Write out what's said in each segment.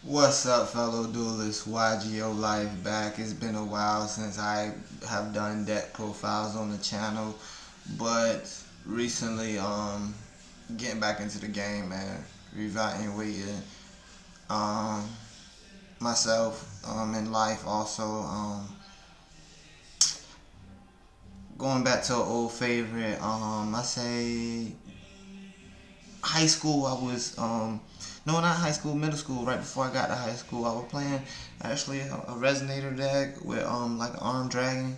What's up, fellow duelists? Y.G.O-LYFE back. It's been a while since I have done deck profiles on the channel, but recently, getting back into the game, man, reevaluating, um, myself, in life also, going back to an old favorite, I say high school. I was no, not high school, middle school. Right before I got to high school, I was playing actually a resonator deck with like an arm dragon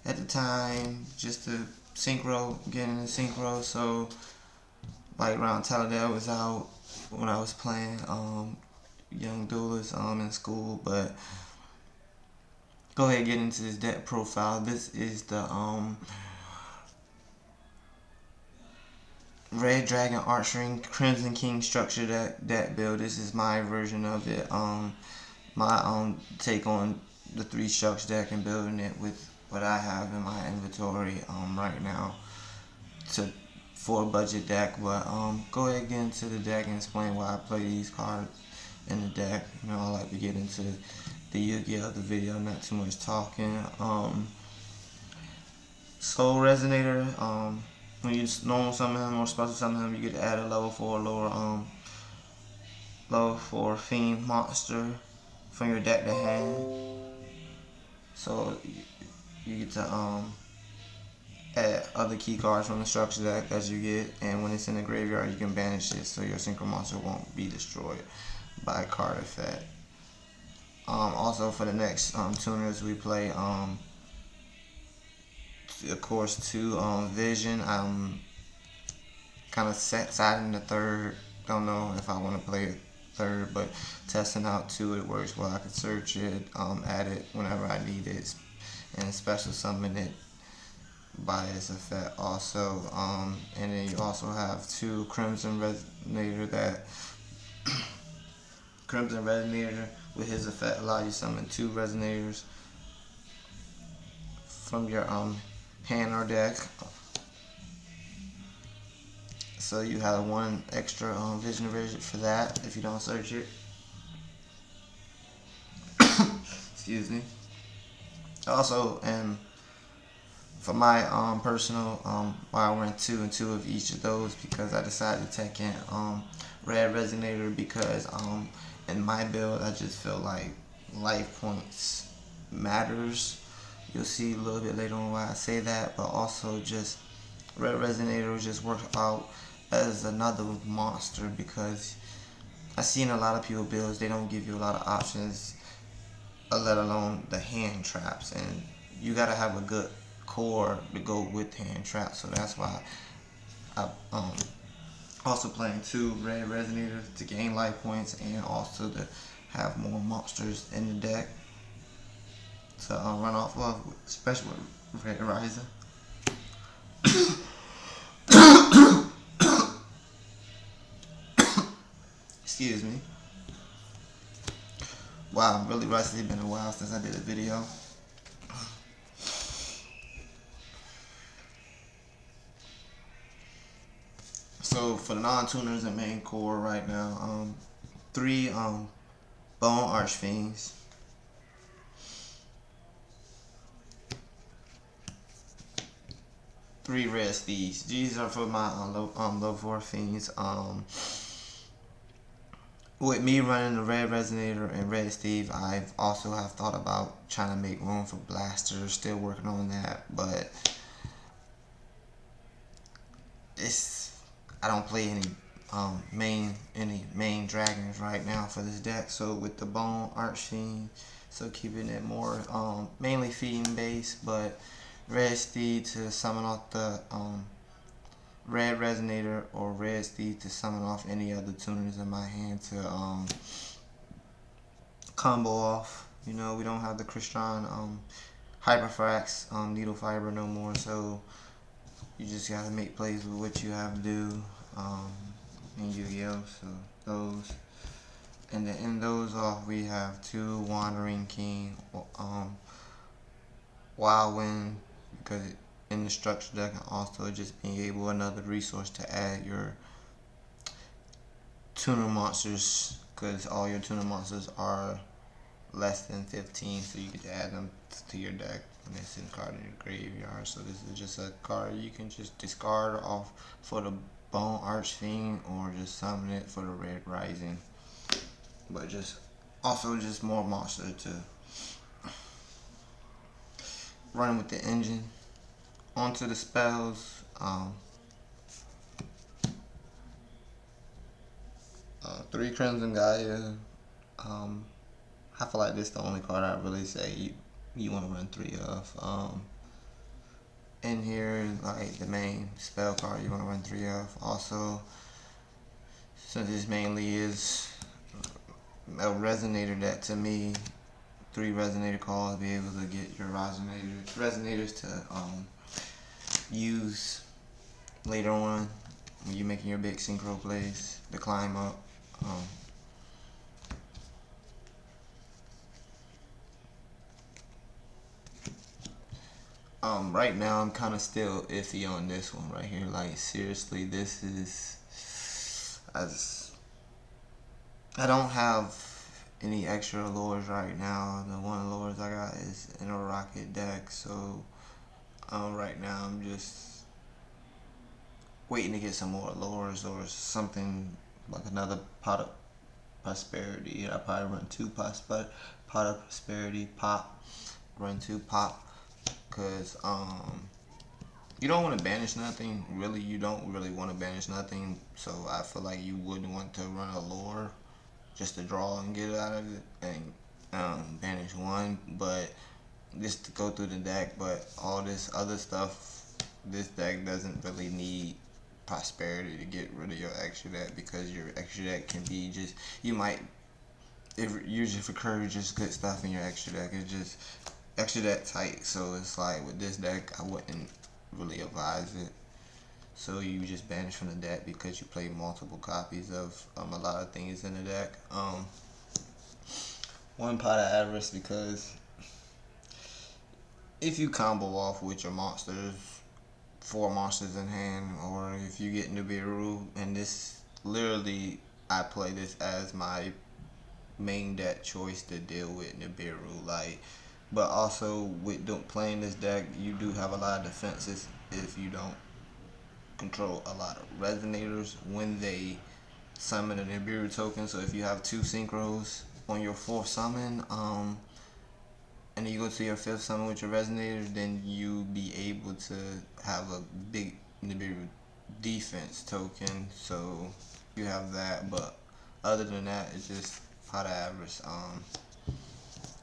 at the time, just to synchro, getting into synchro. So like around Talladega was out when I was playing young duelist in school. But go ahead and get into this deck profile. This is the Red Dragon Archering Crimson King structure deck build. This is my version of it. My take on the three structure deck and building it with what I have in my inventory right now to for a budget deck. But go ahead and get into the deck and explain why I play these cards in the deck. You know, I like to get into the Yu-Gi-Oh! The video, not too much talking. Soul Resonator. When you normal summon him or special summon him, you get to add a level 4 level 4 fiend monster from your deck to hand. So you get to add other key cards from the structure deck that you get, and when it's in the graveyard, you can banish it so your synchro monster won't be destroyed by a card effect. Also for the next tuners we play, of course, 2 Vision. I'm kind of siding the third. Don't know if I want to play it third, but testing out 2, it works well. I can search it, add it whenever I need it, and special summon it by its effect also. And then you also have 2 Crimson Resonator that Crimson Resonator with his effect allow you to summon 2 Resonators from your hand or deck. So you have 1 extra Vision for that if you don't search it. Excuse me. Also, and for my personal, I went 2 and 2 of each of those because I decided to take in Red Resonator because in my build I just feel like life points matters. You'll see a little bit later on why I say that, but also just Red Resonator will just work out as another monster because I've seen a lot of people builds, they don't give you a lot of options, let alone the hand traps, and you gotta have a good core to go with hand traps. So that's why I also playing 2 Red Resonators to gain life points and also to have more monsters in the deck to run off of, especially with Red Rising. Excuse me. Wow, I'm really rusty. It's been a while since I did a video. So for the non-tuners and main core right now, 3 Bone Archfiends, 3 Red Steeds. These are for my low 4 fiends. With me running the Red Resonator and Red Steve, I also have thought about trying to make room for blasters. Still working on that, but I don't play any main dragons right now for this deck. So with the Bone Archfiend, so keeping it more mainly feeding based, but Red Steed to summon off the Red Resonator or Red Steed to summon off any other tuners in my hand to combo off. You know, we don't have the Crismon Hyperfrax Needle Fiber no more, so you just gotta make plays with what you have to do in Yu-Gi-Oh! So those, and to end those off, we have 2 Wandering King, Wild Wind, because in the structure deck, and also just being able another resource to add your tuner monsters because all your tuner monsters are less than 15, so you get to add them to your deck when it's in card in your graveyard. So this is just a card you can just discard off for the Bone Archfiend, or just summon it for the Red Rising. But just also just more monster to run with the engine. Onto the spells. 3 Crimson Gaia. I feel like this is the only card I really say you want to run 3 of. In here, like the main spell card you want to run 3 of. Also, since this mainly is a resonator deck, to me, 3 resonator cards, be able to get your resonators to use later on when you're making your big synchro plays to climb up. Right now I'm kind of still iffy on this one right here. Like seriously, this is I don't have any extra lures right now. The one lures I got is in a rocket deck, so right now I'm just waiting to get some more lures or something like another pot of prosperity. I probably run 2 pots, but pot of prosperity pop, run 2 pop, because you don't want to banish nothing. Really, you don't really want to banish nothing. So I feel like you wouldn't want to run a lure just to draw and get out of it and banish 1, but just to go through the deck. But all this other stuff, this deck doesn't really need prosperity to get rid of your extra deck, because your extra deck can be just, you might use it for courage, just good stuff in your extra deck. It's just extra deck tight. So it's like with this deck, I wouldn't really advise it. So you just banish from the deck because you play multiple copies of a lot of things in the deck. 1 pot of avarice, because if you combo off with your monsters, 4 monsters in hand, or if you get Nibiru, and this literally, I play this as my main deck choice to deal with Nibiru, like, but also with playing this deck, you do have a lot of defenses if you don't control a lot of resonators when they summon a Nibiru token. So if you have 2 synchros on your 4th summon, and then you go to your 5th summon with your resonators, then you be able to have a big Nibiru defense token. So you have that, but other than that, it's just pot of avarice.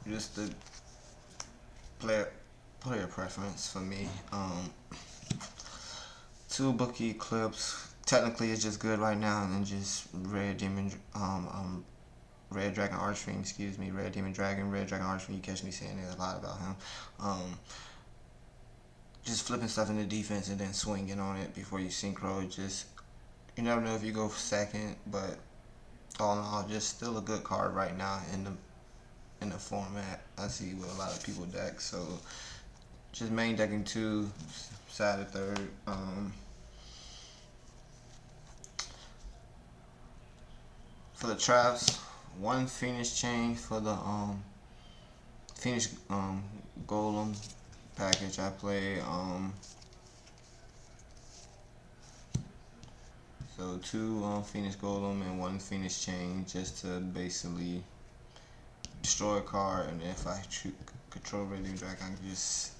Just the player preference for me. 2 Book Eclipse. Technically, it's just good right now, and then just Red Demon, Red Dragon Archfiend, excuse me, Red Demon Dragon, Red Dragon Archfiend. You catch me saying a lot about him. Just flipping stuff into defense and then swinging on it before you synchro. Just, you never know if you go second, but all in all, just still a good card right now in the format I see with a lot of people deck. So just main decking 2, side of 3rd. For the traps, 1 Phoenix Chain for the Phoenix Golem package I play. So 2 Phoenix Golem and 1 Phoenix Chain, just to basically destroy a card, and if I control Red Demon Dragon, I can just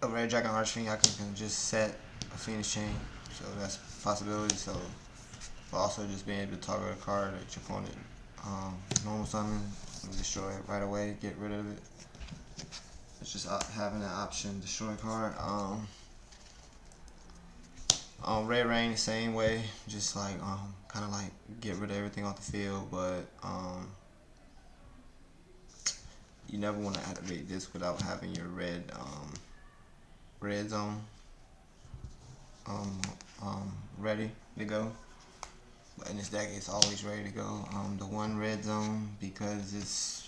a Red Dragon Archfiend, I can just set a Phoenix Chain. So that's a possibility. So also just being able to target a card that your opponent normal summon and destroy it right away, get rid of it. It's just having that option, destroy a card. Red Rain, same way, just like kind of like get rid of everything off the field, but you never want to activate this without having your red zone ready to go. But in this deck, it's always ready to go. The 1 red zone, because it's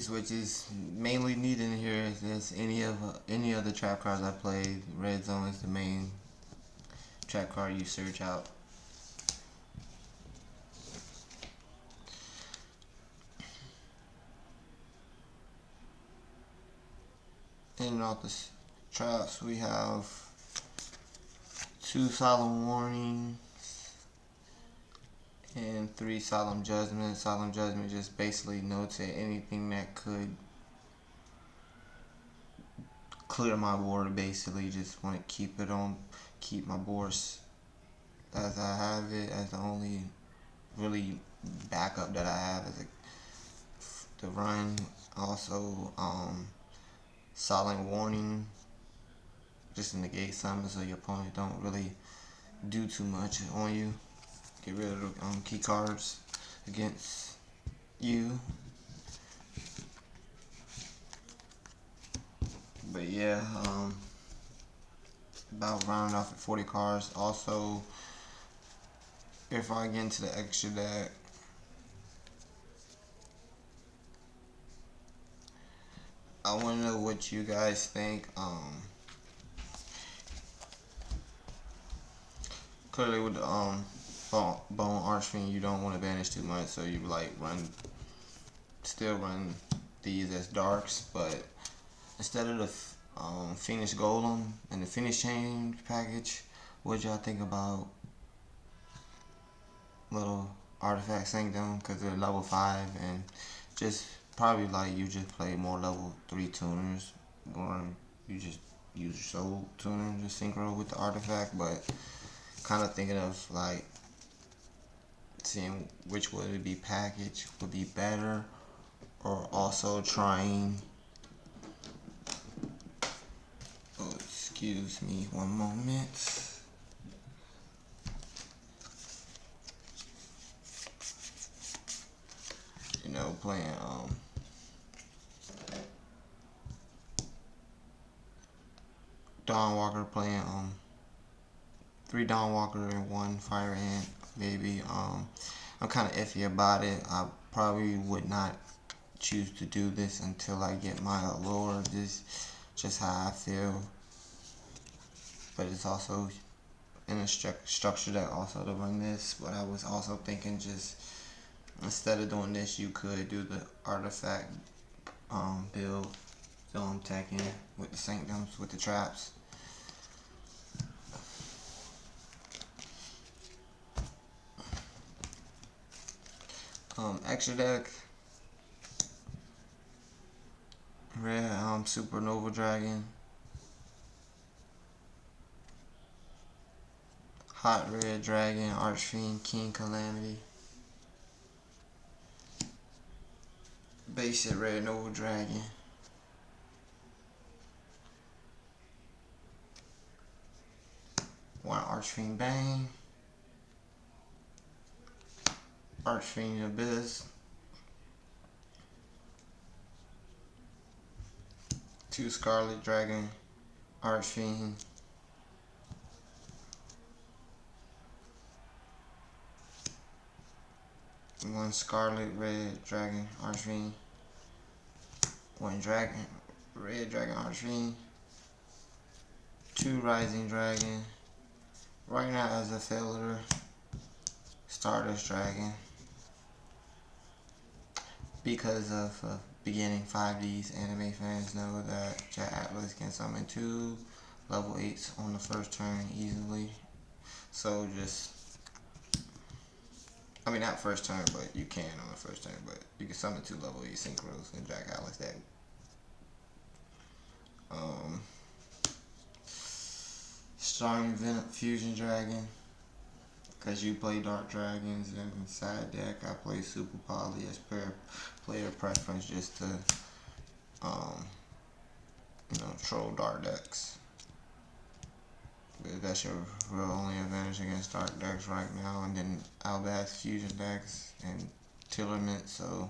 which is mainly needed in here. Is any other trap cards I play, red zone is the main trap card you search out. And off the traps, we have 2 solemn warnings and 3 solemn judgments. Solemn judgment just basically notes that anything that could clear my board, basically just want to keep my boards as I have it, as the only really backup that I have as the run. Also, silent warning, just to negate something so your opponent don't really do too much on you. Get rid of the key cards against you. But yeah, about rounding off at 40 cards. Also, if I get into the extra deck, I want to know what you guys think. Clearly with the bone archfiend, you don't want to banish too much, so you like still run these as darks. But instead of the Phoenix Golem and the Phoenix Chain package, what y'all think about little Artifact Sanctum? Because they're level 5 and just probably like you just play more level 3 tuners, or you just use your soul tuner to synchro with the artifact. But kind of thinking of like seeing which would it be package would be better, or also trying, oh excuse me one moment, you know, playing Dawnwalker, playing 3 Dawnwalker and 1 Fire Ant, maybe. I'm kind of iffy about it. I probably would not choose to do this until I get my allure. This just how I feel. But it's also in a structure that also to run this. But I was also thinking, just instead of doing this, you could do the artifact build. So I'm attacking with the sanctums, with the traps. Extra deck, red Supernova Dragon, hot red dragon, Archfiend, King Calamity, basic red Nova Dragon, one Archfiend Bang, Archfiend Abyss, 2 Scarlet Dragon, Archfiend, 1 Scarlet Red Dragon, Archfiend, 1 Dragon Red Dragon, Archfiend, 2 Rising Dragon. Right now as a filler, Stardust Dragon, because of beginning 5Ds, anime fans know that Atlus can summon 2 level 8s on the first turn easily. So just, I mean not first turn, but you can on the first turn, but you can summon 2 level 8 synchros in Jack Atlas deck. Starring Venom Fusion Dragon, because you play Dark Dragons, and side deck I play Super Poly as player preference, just to you know, troll dark decks. But that's your real only advantage against dark decks right now. And then Albaz Fusion decks and Tillerment, so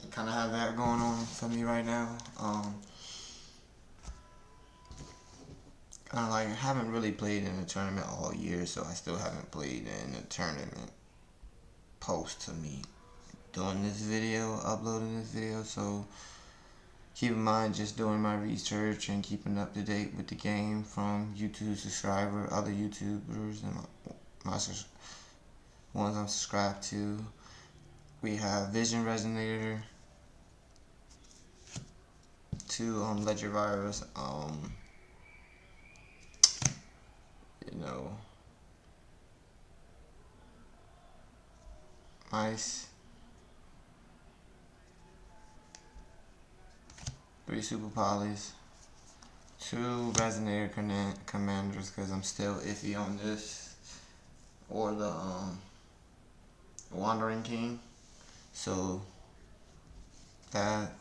I kind of have that going on for me right now. Kind of like, I haven't really played in a tournament all year, so I still haven't played in a tournament post to me doing this video, uploading this video. So keep in mind, just doing my research and keeping up to date with the game from YouTube subscriber, other YouTubers, and my ones I'm subscribed to. We have Vision Resonator, 2 Ledger Virus, you know, Mice, 3 Super Polys, 2 Resonator Commanders, because I'm still iffy on this, or the Wandering King. So that,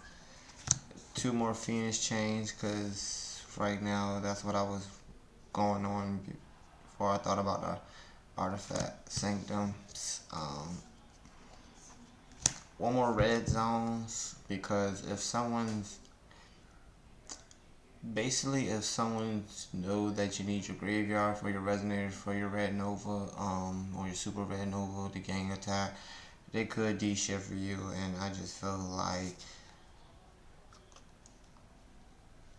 2 more Phoenix chains, because right now that's what I was going on before I thought about the artifact sanctums. 1 more red zones, because if someone's know that you need your graveyard for your resonators, for your red nova, or your super red nova, the gang attack, they could D-shift for you, and I just feel like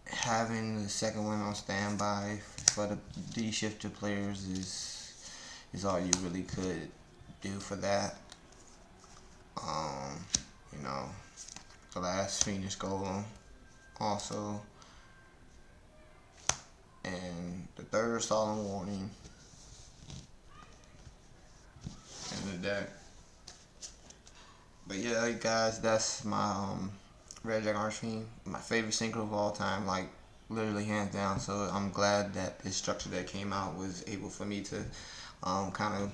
having the second one on standby for the D-shifted players is all you really could do for that. You know, the last Phoenix Golem also, and the 3rd Solemn Warning in the deck. But yeah, guys, that's my Red Dragon Archfiend, my favorite synchro of all time, like literally hands down. So I'm glad that this structure that came out was able for me to kind of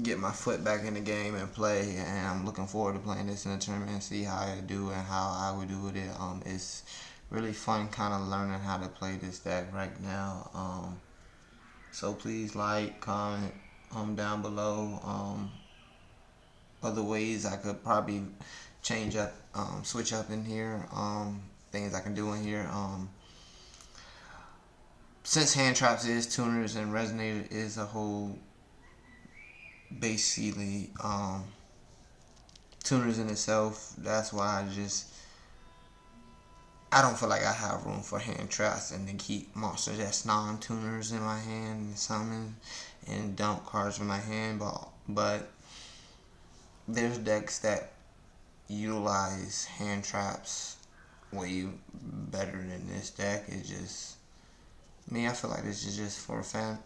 get my foot back in the game and play, and I'm looking forward to playing this in the tournament and see how I do and how I would do with it. It's really fun kind of learning how to play this deck right now. So please like, comment down below other ways I could probably change up, switch up in here, things I can do in here. Since hand traps is tuners and resonator is a whole basically tuners in itself, that's why I don't feel like I have room for hand traps and to keep monsters that's non-tuners in my hand and summon and dump cards in my hand, but there's decks that utilize hand traps way better than this deck. It just, me, I feel like this is just for fan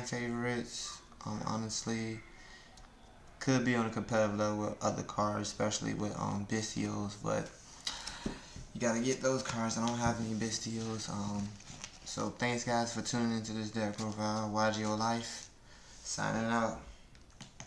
favorites. Honestly, could be on a competitive level with other cards, especially with Bystials, but you gotta get those cards. I don't have any Bystials. So thanks guys for tuning into this deck profile. Y.G.O-LYFE signing out.